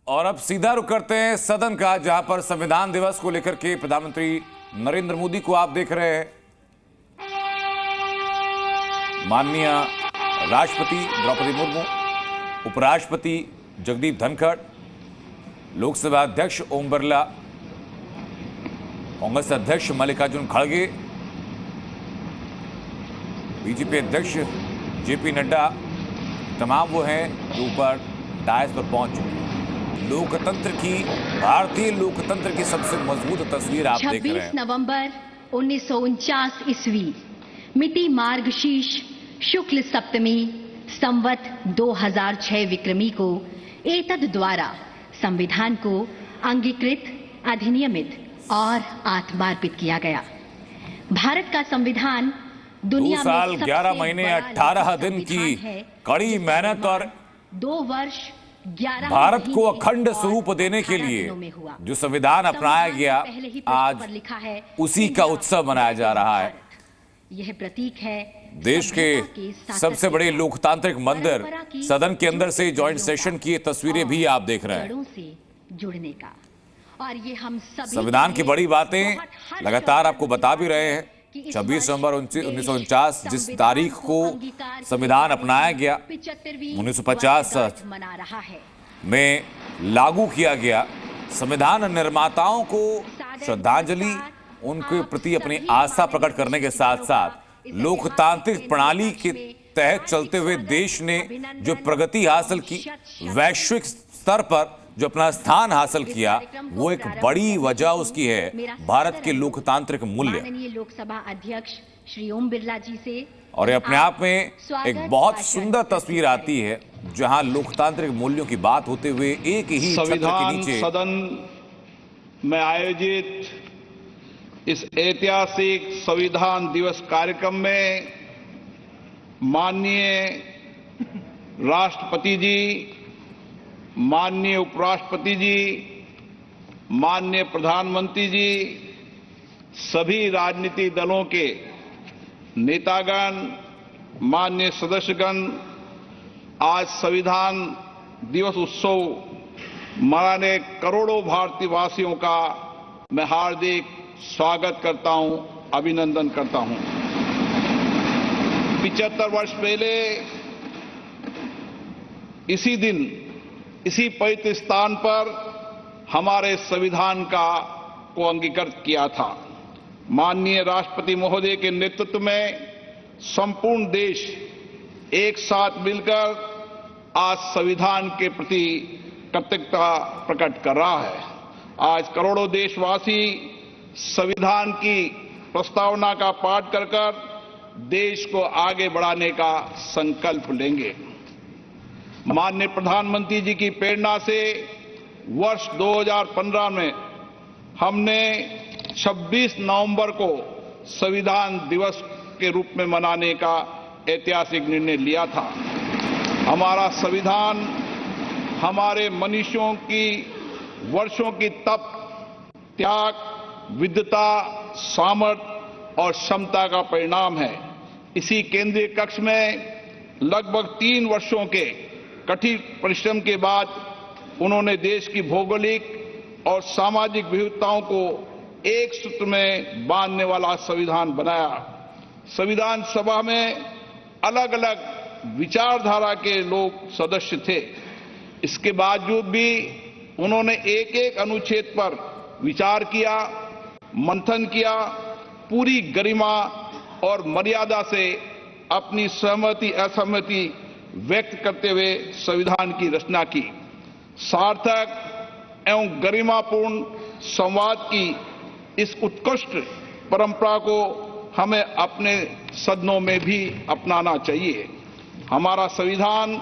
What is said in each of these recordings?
और अब सीधा रुख करते हैं सदन का, जहां पर संविधान दिवस को लेकर के प्रधानमंत्री नरेंद्र मोदी को आप देख रहे हैं। माननीय राष्ट्रपति द्रौपदी मुर्मू, उपराष्ट्रपति जगदीप धनखड़, लोकसभा अध्यक्ष ओम बिरला, कांग्रेस अध्यक्ष मल्लिकार्जुन खड़गे, बीजेपी अध्यक्ष जेपी नड्डा, तमाम वो हैं जो ऊपर डायस पर पहुंच चुके हैं। लोकतंत्र की, भारतीय लोकतंत्र की सबसे मजबूत तस्वीर आप देख रहे हैं। 26 नवंबर 1949 ईस्वी, मिति मार्गशीर्ष शुक्ल सप्तमी, संवत 2006 विक्रमी को एतद द्वारा संविधान को अंगीकृत, अधिनियमित और आत्मार्पित किया गया। भारत का संविधान दुनिया 2 साल में 11 महीने 18 दिन की कड़ी मेहनत और 2 वर्ष 11 भारत को अखंड स्वरूप देने के लिए जो संविधान अपनाया गया, आज उसी का उत्सव मनाया जा रहा है। यह प्रतीक है देश के सबसे बड़े लोकतांत्रिक मंदिर सदन के अंदर से जॉइंट सेशन की तस्वीरें भी आप देख रहे हैं। से जुड़ने का, और ये हम सभी संविधान की बड़ी बातें लगातार आपको बता भी रहे हैं। 26 नवंबर 1949 जिस तारीख को संविधान अपनाया गया, 1950 में लागू किया गया, संविधान निर्माताओं को श्रद्धांजलि, उनके प्रति अपनी आस्था प्रकट करने के साथ साथ लोकतांत्रिक प्रणाली के तहत चलते हुए देश ने जो प्रगति हासिल की, वैश्विक स्तर पर जो अपना स्थान हासिल किया, वो एक बड़ी वजह उसकी है भारत के लोकतांत्रिक मूल्य। माननीय लोकसभा अध्यक्ष श्री ओम बिरला जी से, और ये अपने आप में एक बहुत सुंदर तस्वीर आती है, जहां लोकतांत्रिक मूल्यों की बात होते हुए एक ही छत्र के नीचे सदन में आयोजित इस ऐतिहासिक संविधान दिवस कार्यक्रम में माननीय राष्ट्रपति जी, माननीय उपराष्ट्रपति जी, माननीय प्रधानमंत्री जी, सभी राजनीतिक दलों के नेतागण, माननीय सदस्यगण आज संविधान दिवस उत्सव मनाने करोड़ों भारतीय वासियों का मैं हार्दिक स्वागत करता हूं, अभिनंदन करता हूं। 75 वर्ष पहले इसी दिन, इसी पवित्र स्थान पर हमारे संविधान को अंगीकृत किया था। माननीय राष्ट्रपति महोदय के नेतृत्व में संपूर्ण देश एक साथ मिलकर आज संविधान के प्रति कृतज्ञता प्रकट कर रहा है। आज करोड़ों देशवासी संविधान की प्रस्तावना का पाठ कर देश को आगे बढ़ाने का संकल्प लेंगे। माननीय प्रधानमंत्री जी की प्रेरणा से वर्ष 2015 में हमने 26 नवंबर को संविधान दिवस के रूप में मनाने का ऐतिहासिक निर्णय लिया था। हमारा संविधान हमारे मनुष्यों की वर्षों की तप, त्याग, विद्वता, सामर्थ्य और क्षमता का परिणाम है। इसी केंद्रीय कक्ष में लगभग 3 वर्षों के कठिन परिश्रम के बाद उन्होंने देश की भौगोलिक और सामाजिक विविधताओं को एक सूत्र में बांधने वाला संविधान बनाया। संविधान सभा में अलग अलग विचारधारा के लोग सदस्य थे। इसके बावजूद भी उन्होंने एक एक अनुच्छेद पर विचार किया, मंथन किया, पूरी गरिमा और मर्यादा से अपनी सहमति असहमति व्यक्त करते हुए संविधान की रचना की। सार्थक एवं गरिमापूर्ण संवाद की इस उत्कृष्ट परंपरा को हमें अपने सदनों में भी अपनाना चाहिए। हमारा संविधान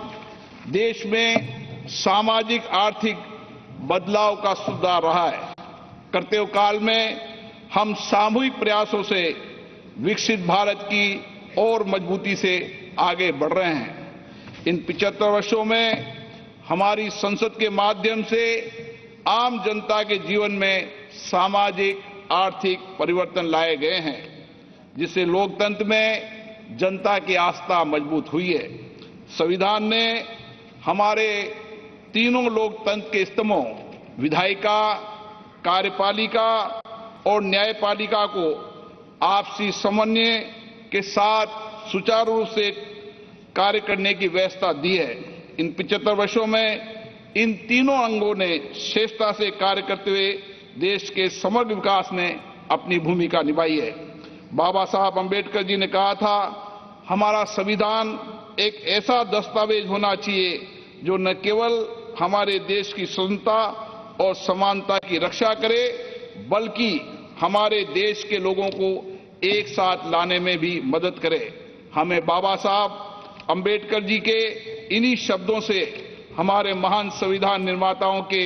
देश में सामाजिक आर्थिक बदलाव का सुधार रहा है। कर्तव्य काल में हम सामूहिक प्रयासों से विकसित भारत की और मजबूती से आगे बढ़ रहे हैं। इन 75 वर्षों में हमारी संसद के माध्यम से आम जनता के जीवन में सामाजिक आर्थिक परिवर्तन लाए गए हैं, जिससे लोकतंत्र में जनता की आस्था मजबूत हुई है। संविधान ने हमारे तीनों लोकतंत्र के स्तंभों विधायिका, कार्यपालिका और न्यायपालिका को आपसी समन्वय के साथ सुचारू रूप से कार्य करने की व्यवस्था दी है। इन 75 वर्षों में इन तीनों अंगों ने श्रेष्ठता से कार्य करते हुए देश के समग्र विकास में अपनी भूमिका निभाई है। बाबा साहब अंबेडकर जी ने कहा था, हमारा संविधान एक ऐसा दस्तावेज होना चाहिए जो न केवल हमारे देश की स्वतंत्रता और समानता की रक्षा करे, बल्कि हमारे देश के लोगों को एक साथ लाने में भी मदद करे। हमें बाबा साहब अंबेडकर जी के इन्हीं शब्दों से हमारे महान संविधान निर्माताओं के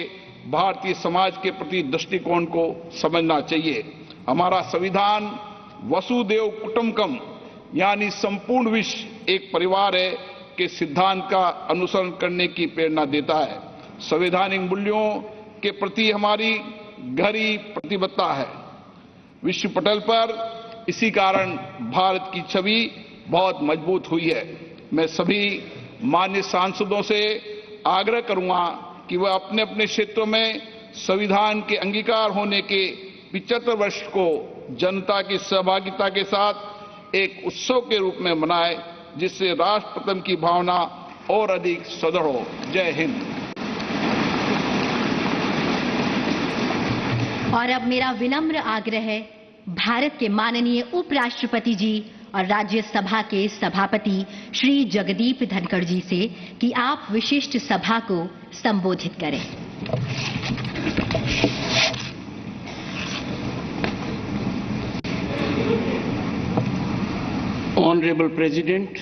भारतीय समाज के प्रति दृष्टिकोण को समझना चाहिए। हमारा संविधान वसुदेव कुटुंबकम यानी संपूर्ण विश्व एक परिवार है के सिद्धांत का अनुसरण करने की प्रेरणा देता है। संवैधानिक मूल्यों के प्रति हमारी गहरी प्रतिबद्धता है। विश्व पटल पर इसी कारण भारत की छवि बहुत मजबूत हुई है। मैं सभी माननीय सांसदों से आग्रह करूंगा कि वह अपने अपने क्षेत्रों में संविधान के अंगीकार होने के 75 वर्ष को जनता की सहभागिता के साथ एक उत्सव के रूप में मनाए, जिससे राष्ट्र प्रेम की भावना और अधिक सुदृढ़ हो। जय हिंद। और अब मेरा विनम्र आग्रह है भारत के माननीय उपराष्ट्रपति जी और राज्यसभा के सभापति श्री जगदीप धनखड़ जी से कि आप विशिष्ट सभा को संबोधित करें। Honorable President,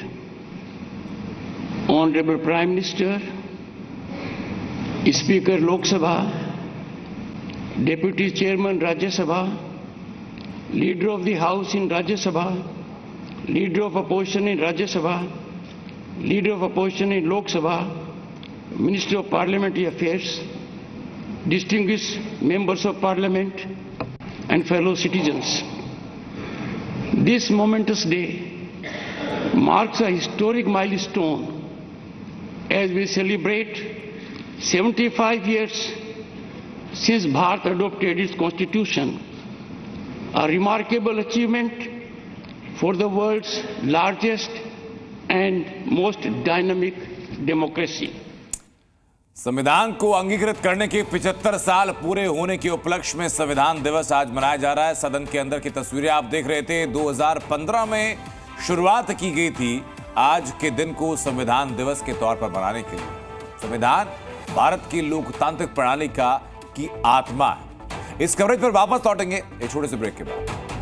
Honorable Prime Minister, Speaker Lok Sabha, Deputy Chairman Rajya Sabha, Leader of the House in Rajya Sabha, Leader of Opposition in Rajya Sabha, Leader of Opposition in Lok Sabha, Minister of Parliamentary Affairs, distinguished members of Parliament and fellow citizens. This momentous day marks a historic milestone as we celebrate 75 years since Bharat adopted its constitution, a remarkable achievement for the world's largest and most dynamic democracy. संविधान को अंगीकृत करने के 75 साल पूरे होने के उपलक्ष्य में संविधान दिवस आज मनाया जा रहा है। सदन के अंदर की तस्वीरें आप देख रहे थे। 2015 में शुरुआत की गई थी आज के दिन को संविधान दिवस के तौर पर मनाने के लिए। संविधान भारत की लोकतांत्रिक प्रणाली की आत्मा है। इस कवरेज पर वापस लौटेंगे एक छोटे से ब्रेक के बाद।